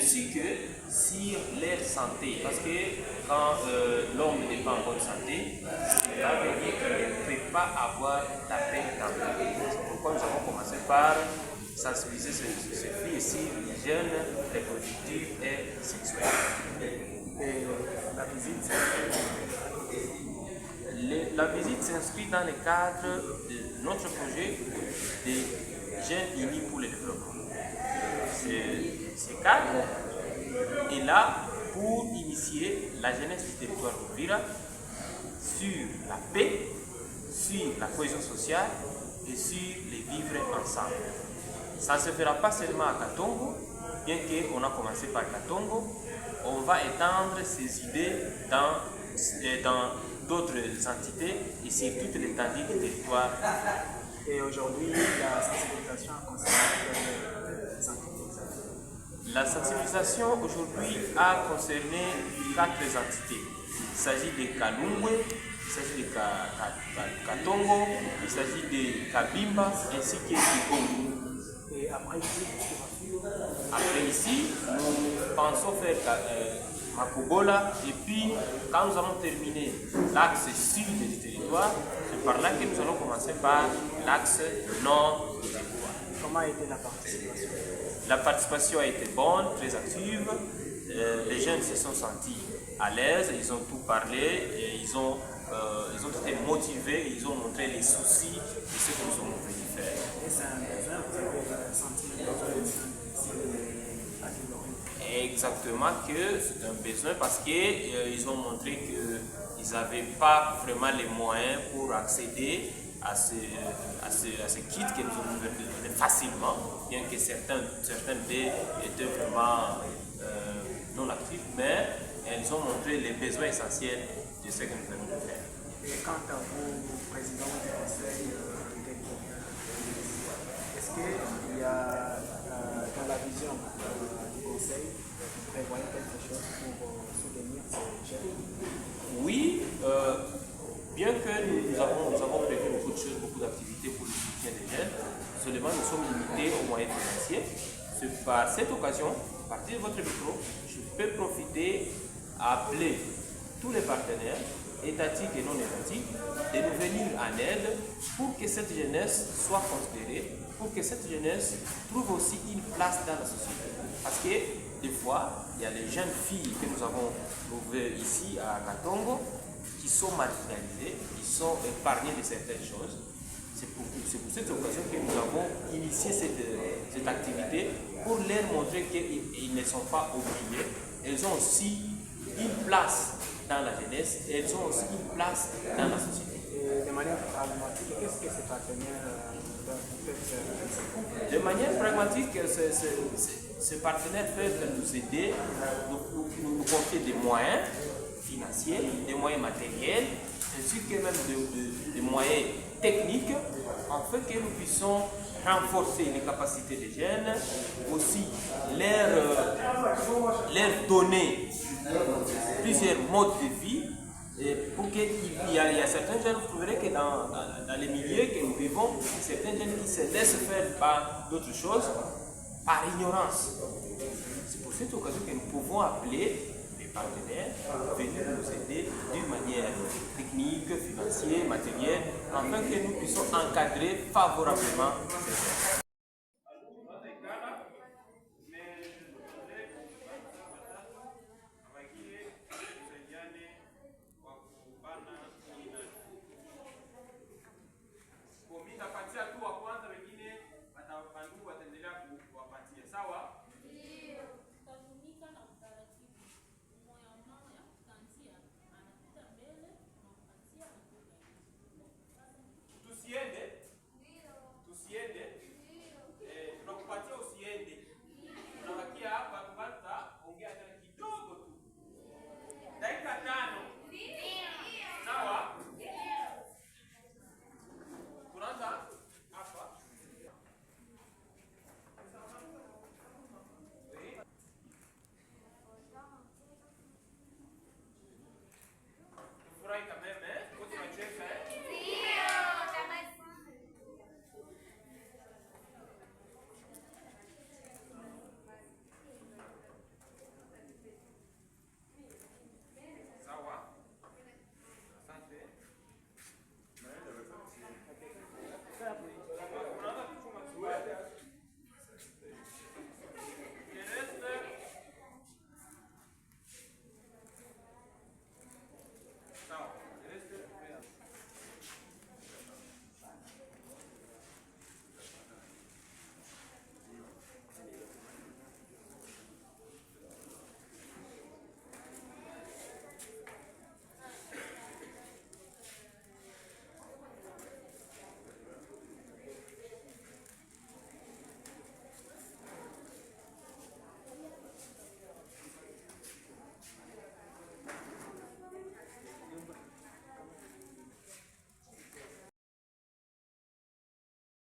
ainsi que sur leur santé. Parce que quand l'homme n'est pas en bonne santé, cela veut dire qu'il ne peut pas avoir la paix dans la vie. C'est pourquoi nous avons commencé par sensibiliser ces filles sur l'hygiène reproductive et sexuelle. Et la visite, La visite s'inscrit dans le cadre de notre projet des Jeunes Unis pour le développement. Ce cadre est là pour initier la jeunesse du territoire d'Uvira sur la paix, sur la cohésion sociale et sur les vivre ensemble. Ça ne se fera pas seulement à Katongo, bien qu'on a commencé par Katongo, on va étendre ces idées dans d'autres entités et sur toute l'étendue du territoire. et aujourd'hui, la sensibilisation concerne les entités. La sensibilisation aujourd'hui a concerné 4 entités. Il s'agit de Kalungwe, il s'agit de Katongo, il s'agit de Kabimba ainsi que de Congo. Et après ici, Après ici, nous pensons faire Makobola et puis quand nous allons terminer l'axe sud du territoire, c'est par là que nous allons commencer par l'axe nord du territoire. comment a été la participation? La participation a été bonne, très active. Les jeunes se sont sentis à l'aise, ils ont tout parlé, et ils ont été motivés, ils ont montré les soucis de ce que nous sommes venus faire. Et c'est un besoin, vous avez senti le besoin Exactement que c'est un besoin parce qu'ils ont montré qu'ils n'avaient pas vraiment les moyens pour accéder à ce kit que nous avons donné facilement, bien que certains étaient vraiment non actifs, mais elles ont montré les besoins essentiels de ce que nous venons de faire. Et quant à vous, président du conseil territorial, est-ce qu'il y a dans la vision du conseil, vous prévoyez quelque chose pour soutenir ces jeunes? Oui, bien que nous avons prévu beaucoup de choses, beaucoup d'activités pour le soutien des jeunes, seulement nous sommes limités aux moyens financiers. C'est par cette occasion, à partir de votre micro, je peux profiter à appeler tous les partenaires, étatiques et non étatiques, de nous venir en aide pour que cette jeunesse soit considérée, pour que cette jeunesse trouve aussi une place dans la société. Parce que des fois, il y a les jeunes filles que nous avons trouvées ici à Katongo qui sont marginalisées, qui sont épargnées de certaines choses. C'est pour cette occasion que nous avons initié cette activité pour leur montrer qu'ils ne sont pas oubliés. Elles ont aussi une place dans la jeunesse, elles ont aussi une place dans la société. Et de manière pragmatique, qu'est-ce que ces partenaires peuvent faire? De manière pragmatique, ces partenaires peuvent nous aider, nous confier des moyens financiers, des moyens matériels, ainsi que même des moyens techniques, afin que nous puissions renforcer les capacités des jeunes, aussi leur donner plusieurs modes de vie, pour qu'il y a certains jeunes, vous trouverez que dans les milieux que nous vivons, certains jeunes qui se laissent faire par d'autres choses, par ignorance. C'est pour cette occasion que nous pouvons appeler les partenaires à venir nous aider d'une manière technique, financière, matérielle, afin que nous puissions encadrer favorablement ces jeunes.